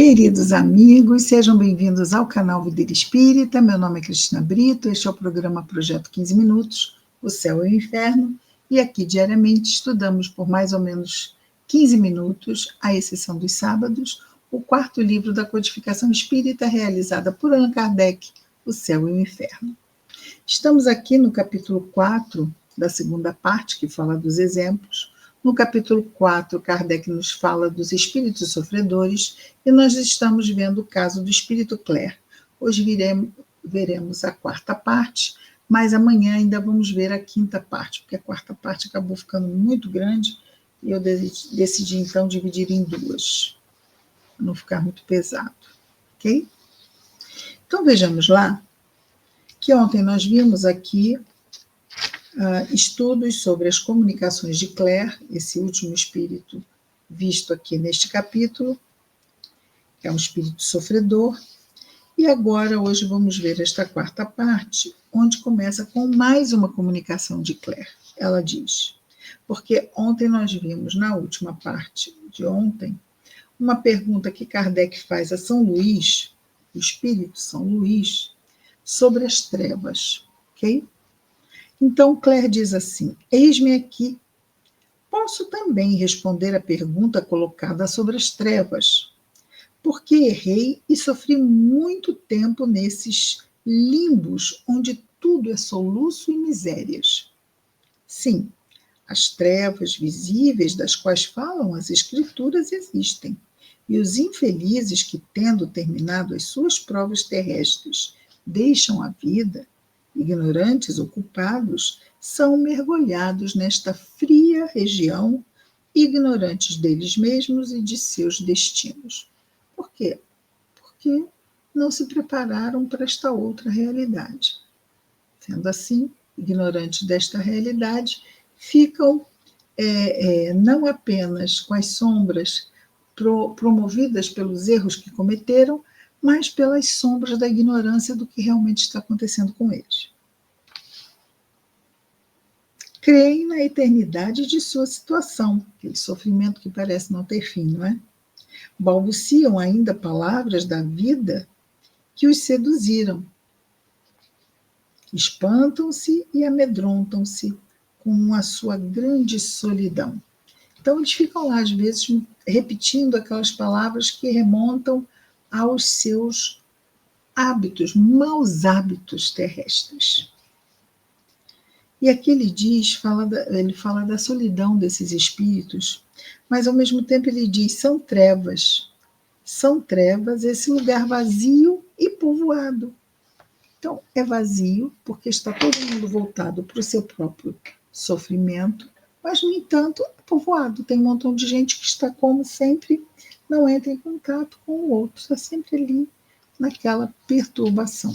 Queridos amigos, sejam bem-vindos ao canal Vida Espírita. Meu nome é Cristina Brito, este é o programa Projeto 15 Minutos, O Céu e o Inferno, e aqui diariamente estudamos por mais ou menos 15 minutos, à exceção dos sábados, o quarto livro da codificação espírita realizada por Allan Kardec, O Céu e o Inferno. Estamos aqui no capítulo 4 da segunda parte, que fala dos exemplos. No capítulo 4, Kardec nos fala dos espíritos sofredores e nós estamos vendo o caso do espírito Claire. Hoje veremos a quarta parte, mas amanhã ainda vamos ver a quinta parte, porque a quarta parte acabou ficando muito grande e eu decidi então dividir em duas, para não ficar muito pesado, ok? Então vejamos lá que ontem nós vimos aqui estudos sobre as comunicações de Claire, esse último espírito visto aqui neste capítulo, que é um espírito sofredor, e agora hoje vamos ver esta quarta parte, onde começa com mais uma comunicação de Claire. Ela diz, porque ontem nós vimos, na última parte de ontem, uma pergunta que Kardec faz a São Luís, o espírito São Luís, sobre as trevas, ok? Então, Claire diz assim, eis-me aqui. Posso também responder a pergunta colocada sobre as trevas, porque errei e sofri muito tempo nesses limbos onde tudo é soluço e misérias. Sim, as trevas visíveis das quais falam as Escrituras existem, e os infelizes que, tendo terminado as suas provas terrestres, deixam a vida, ignorantes ou culpados, são mergulhados nesta fria região, ignorantes deles mesmos e de seus destinos. Por quê? Porque não se prepararam para esta outra realidade. Sendo assim, ignorantes desta realidade, ficam não apenas com as sombras promovidas pelos erros que cometeram, mas pelas sombras da ignorância do que realmente está acontecendo com eles. Creem na eternidade de sua situação, aquele sofrimento que parece não ter fim, não é? Balbuciam ainda palavras da vida que os seduziram. Espantam-se e amedrontam-se com a sua grande solidão. Então, eles ficam lá, às vezes, repetindo aquelas palavras que remontam aos seus hábitos, maus hábitos terrestres. E aqui ele fala da solidão desses espíritos, mas ao mesmo tempo ele diz, são trevas esse lugar vazio e povoado. Então, é vazio, porque está todo mundo voltado para o seu próprio sofrimento, mas, no entanto, é povoado. Tem um montão de gente que está, como sempre, não entra em contato com o outro, está sempre ali naquela perturbação.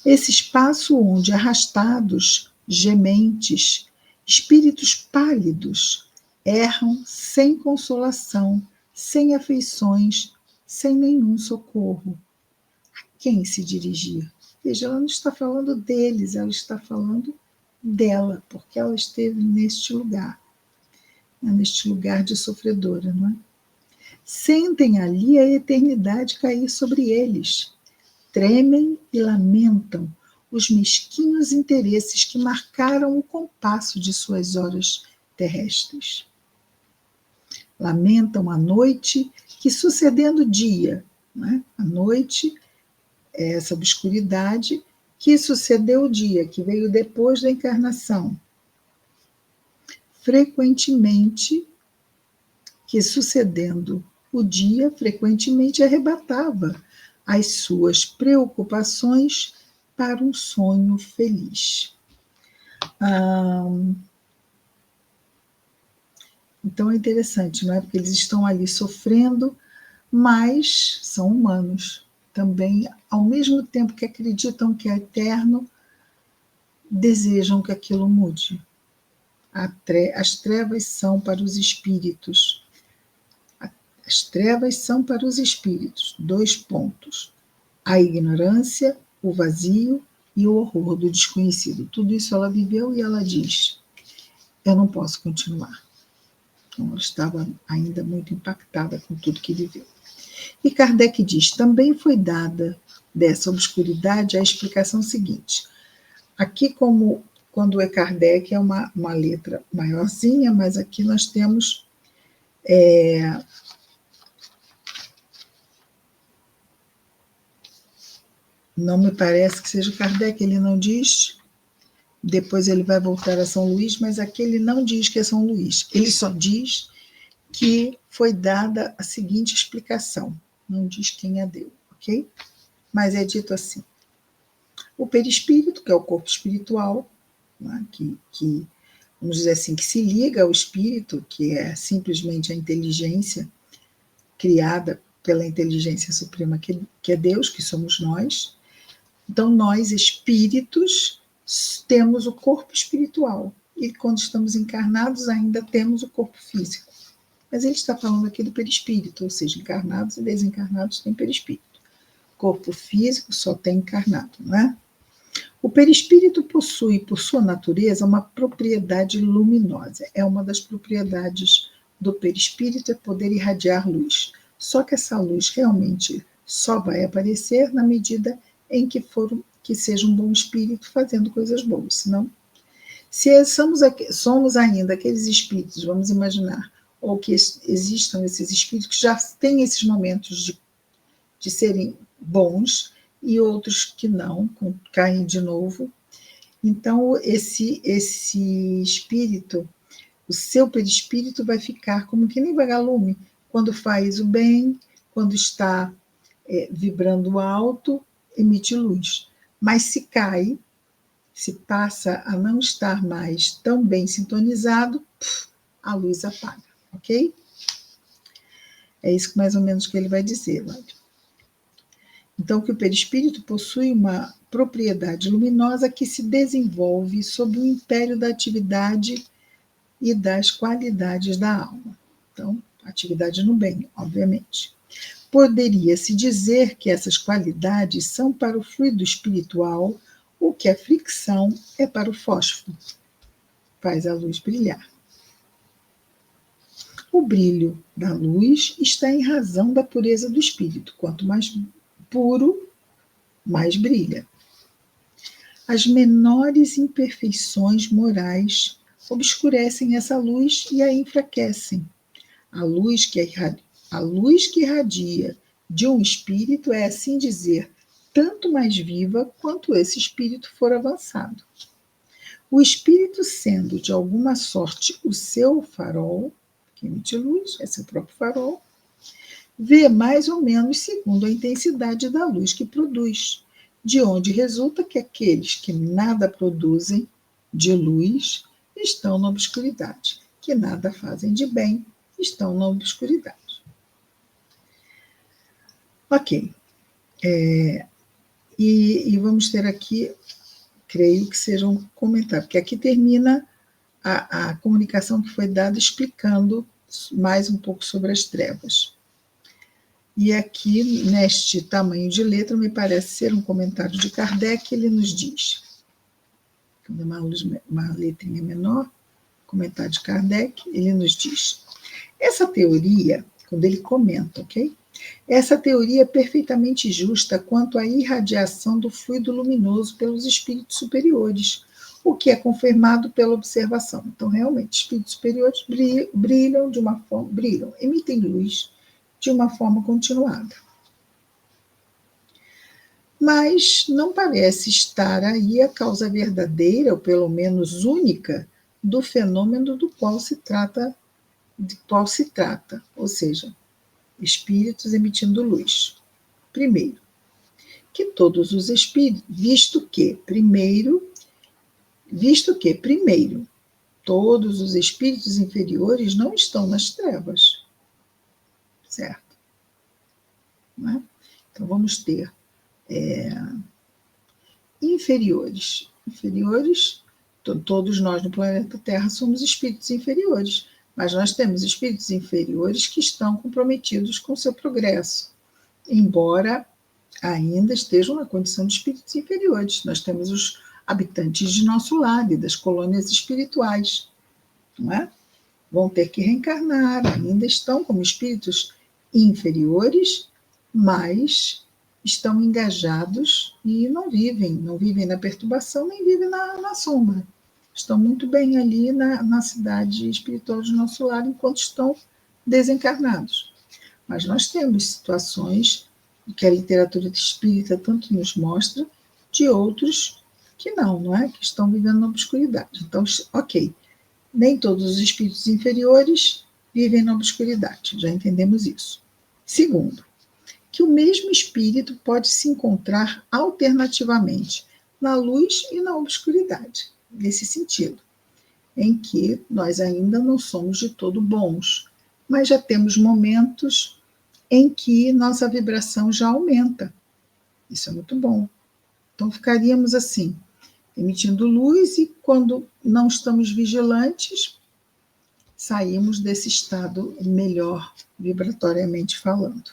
Esse espaço onde arrastados, gementes, espíritos pálidos, erram sem consolação, sem afeições, sem nenhum socorro. A quem se dirigir? Veja, ela não está falando deles, ela está falando dela, porque ela esteve neste lugar de sofredora, não é? Sentem ali a eternidade cair sobre eles. Tremem e lamentam os mesquinhos interesses que marcaram o compasso de suas horas terrestres. Lamentam a noite que, sucedendo o dia, né? A noite é essa obscuridade que sucedeu o dia, que veio depois da encarnação. Frequentemente, que sucedendo o dia, frequentemente arrebatava as suas preocupações para um sonho feliz. Então é interessante, não é? Porque eles estão ali sofrendo, mas são humanos. Também, ao mesmo tempo que acreditam que é eterno, desejam que aquilo mude. As trevas são para os espíritos. As trevas são para os espíritos. 2 pontos. A ignorância, o vazio e o horror do desconhecido. Tudo isso ela viveu e ela diz, eu não posso continuar. Então, ela estava ainda muito impactada com tudo que viveu. E Kardec diz: também foi dada dessa obscuridade a explicação seguinte. Aqui, como quando é Kardec, é uma letra maiorzinha, mas aqui nós temos não me parece que seja Kardec, ele não diz, depois ele vai voltar a São Luís, mas aqui ele não diz que é São Luís, ele só diz que foi dada a seguinte explicação, não diz quem a deu, ok? Mas é dito assim: o perispírito, que é o corpo espiritual, né, que, vamos dizer assim, que se liga ao espírito, que é simplesmente a inteligência criada pela inteligência suprema, que é Deus, que somos nós. Então, nós, espíritos, temos o corpo espiritual. E quando estamos encarnados, ainda temos o corpo físico. Mas ele está falando aqui do perispírito, ou seja, encarnados e desencarnados têm perispírito. Corpo físico só tem encarnado, não é? O perispírito possui, por sua natureza, uma propriedade luminosa. É uma das propriedades do perispírito, é poder irradiar luz. Só que essa luz realmente só vai aparecer na medida em que seja um bom espírito fazendo coisas boas. Senão, se somos ainda aqueles espíritos, vamos imaginar, ou que existam esses espíritos que já têm esses momentos de serem bons e outros que não, caem de novo. Então, esse espírito, o seu perispírito vai ficar como que nem vagalume, quando faz o bem, quando está vibrando alto, emite luz. Mas se cai, se passa a não estar mais tão bem sintonizado, a luz apaga, ok? É isso que mais ou menos que ele vai dizer, Lário. Então, que o perispírito possui uma propriedade luminosa que se desenvolve sob o império da atividade e das qualidades da alma. Então, atividade no bem, obviamente. Poderia-se dizer que essas qualidades são para o fluido espiritual o que a fricção é para o fósforo. Faz a luz brilhar. O brilho da luz está em razão da pureza do espírito. Quanto mais puro, mais brilha. As menores imperfeições morais obscurecem essa luz e a enfraquecem. A luz que irradia de um espírito é, assim dizer, tanto mais viva quanto esse espírito for avançado. O espírito, sendo de alguma sorte o seu farol, que emite luz, é seu próprio farol, vê mais ou menos segundo a intensidade da luz que produz, de onde resulta que aqueles que nada produzem de luz estão na obscuridade, que nada fazem de bem estão na obscuridade. Ok. E vamos ter aqui, creio que seja um comentário, porque aqui termina a comunicação que foi dada explicando mais um pouco sobre as trevas. E aqui, neste tamanho de letra, me parece ser um comentário de Kardec, ele nos diz, uma letrinha menor, comentário de Kardec, ele nos diz: essa teoria, quando ele comenta, ok? Essa teoria é perfeitamente justa quanto à irradiação do fluido luminoso pelos espíritos superiores, o que é confirmado pela observação. Então, realmente, espíritos superiores brilham, emitem luz de uma forma continuada. Mas não parece estar aí a causa verdadeira, ou pelo menos única, do fenômeno do qual se trata, ou seja, espíritos emitindo luz. Primeiro, que todos os espíritos, visto que, primeiro, todos os espíritos inferiores não estão nas trevas, certo? Não é? Então, vamos ter inferiores. Todos nós no planeta Terra somos espíritos inferiores, mas nós temos espíritos inferiores que estão comprometidos com o seu progresso, embora ainda estejam na condição de espíritos inferiores. Nós temos os habitantes de nosso lar e das colônias espirituais, não é? vão ter que reencarnar, ainda estão como espíritos inferiores, mas estão engajados e não vivem na perturbação, nem vivem na sombra. Estão muito bem ali na cidade espiritual de nosso lar, enquanto estão desencarnados. Mas nós temos situações que a literatura espírita tanto nos mostra, de outros que não é? Que estão vivendo na obscuridade. Então, ok, nem todos os espíritos inferiores vivem na obscuridade, já entendemos isso. Segundo, que o mesmo espírito pode se encontrar alternativamente na luz e na obscuridade, nesse sentido, em que nós ainda não somos de todo bons, mas já temos momentos em que nossa vibração já aumenta. Isso é muito bom. Então, ficaríamos assim, emitindo luz, e quando não estamos vigilantes, saímos desse estado melhor, vibratoriamente falando.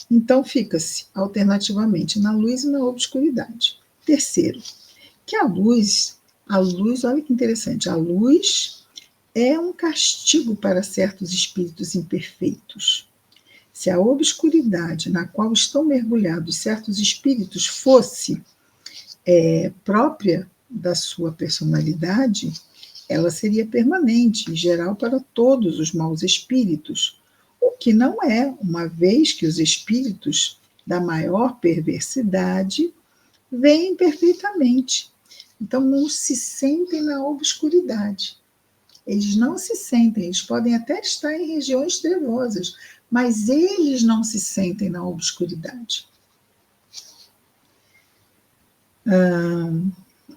Então, fica-se alternativamente na luz e na obscuridade. Terceiro, que a luz, olha que interessante, a luz é um castigo para certos espíritos imperfeitos. Se a obscuridade na qual estão mergulhados certos espíritos fosse própria da sua personalidade, ela seria permanente e geral para todos os maus espíritos, o que não é, uma vez que os espíritos da maior perversidade veem perfeitamente. Então, não se sentem na obscuridade. Eles não se sentem, eles podem até estar em regiões trevosas, mas eles não se sentem na obscuridade.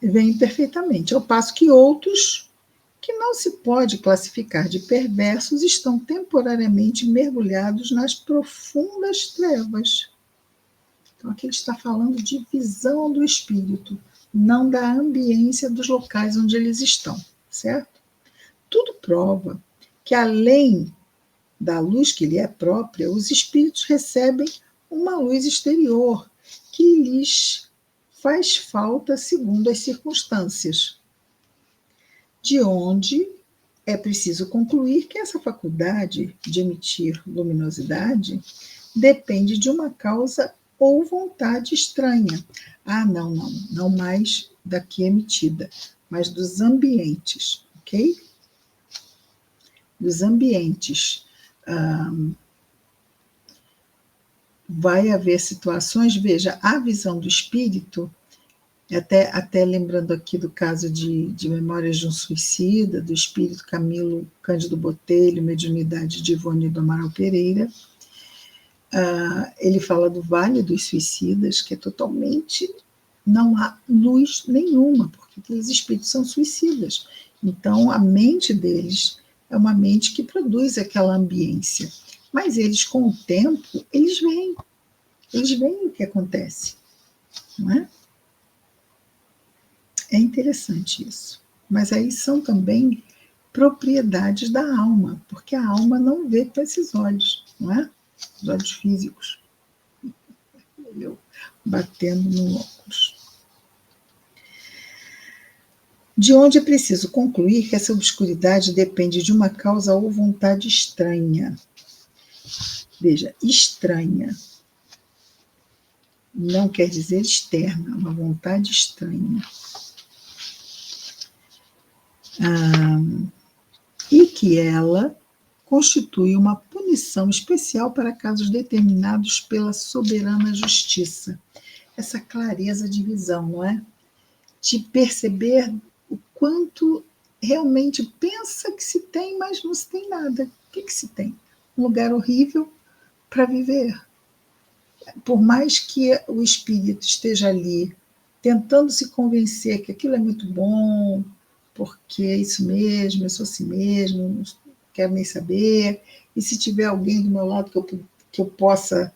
Veem perfeitamente, ao passo que outros, que não se pode classificar de perversos, estão temporariamente mergulhados nas profundas trevas. Então, aqui ele está falando de visão do espírito, não da ambiência dos locais onde eles estão, certo? Tudo prova que, além da luz que lhe é própria, os espíritos recebem uma luz exterior que lhes faz falta segundo as circunstâncias, de onde é preciso concluir que essa faculdade de emitir luminosidade depende de uma causa ou vontade estranha. Não mais da que emitida, mas dos ambientes, ok? Dos ambientes. Vai haver situações, veja, a visão do espírito, até lembrando aqui do caso de Memórias de um Suicida, do espírito Camilo Cândido Botelho, mediunidade de Ivone do Amaral Pereira, ele fala do Vale dos Suicidas, que é totalmente, não há luz nenhuma, porque aqueles espíritos são suicidas. Então, a mente deles é uma mente que produz aquela ambiência. Mas eles, com o tempo, eles veem o que acontece, não é? É interessante isso. Mas aí são também propriedades da alma, porque a alma não vê com esses olhos, não é? Os olhos físicos. Eu batendo no óculos. De onde é preciso concluir que essa obscuridade depende de uma causa ou vontade estranha. Veja, estranha. Não quer dizer externa, uma vontade estranha. E que ela constitui uma punição especial para casos determinados pela soberana justiça. Essa clareza de visão, não é? De perceber o quanto realmente pensa que se tem, mas não se tem nada. O que se tem? Um lugar horrível para viver. Por mais que o espírito esteja ali tentando se convencer que aquilo é muito bom, porque é isso mesmo, eu sou assim mesmo, não quero nem saber, e se tiver alguém do meu lado que eu possa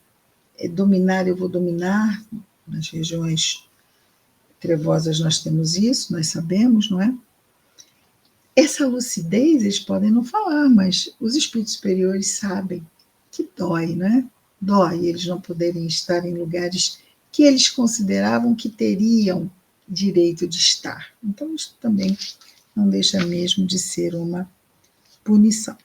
dominar, eu vou dominar. Nas regiões trevosas nós temos isso, nós sabemos, não é? Essa lucidez eles podem não falar, mas os espíritos superiores sabem que dói, né? Dói eles não poderem estar em lugares que eles consideravam que teriam direito de estar. Então, isso também não deixa mesmo de ser uma punição.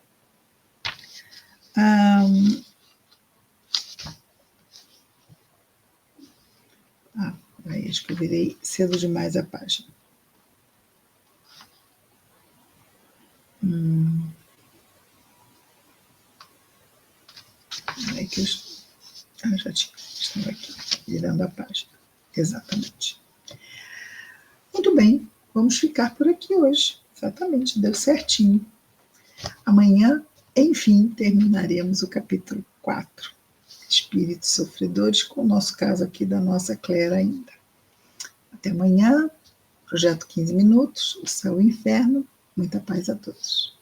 Aí acho que eu virei cedo demais a página. Aí que eu já estava aqui, virando a página. Exatamente. Muito bem, vamos ficar por aqui hoje. Exatamente, deu certinho. Amanhã, enfim, terminaremos o capítulo 4, Espíritos Sofredores, com o nosso caso aqui da nossa Clara ainda. Até amanhã, projeto 15 minutos, o céu e o inferno. Muita paz a todos.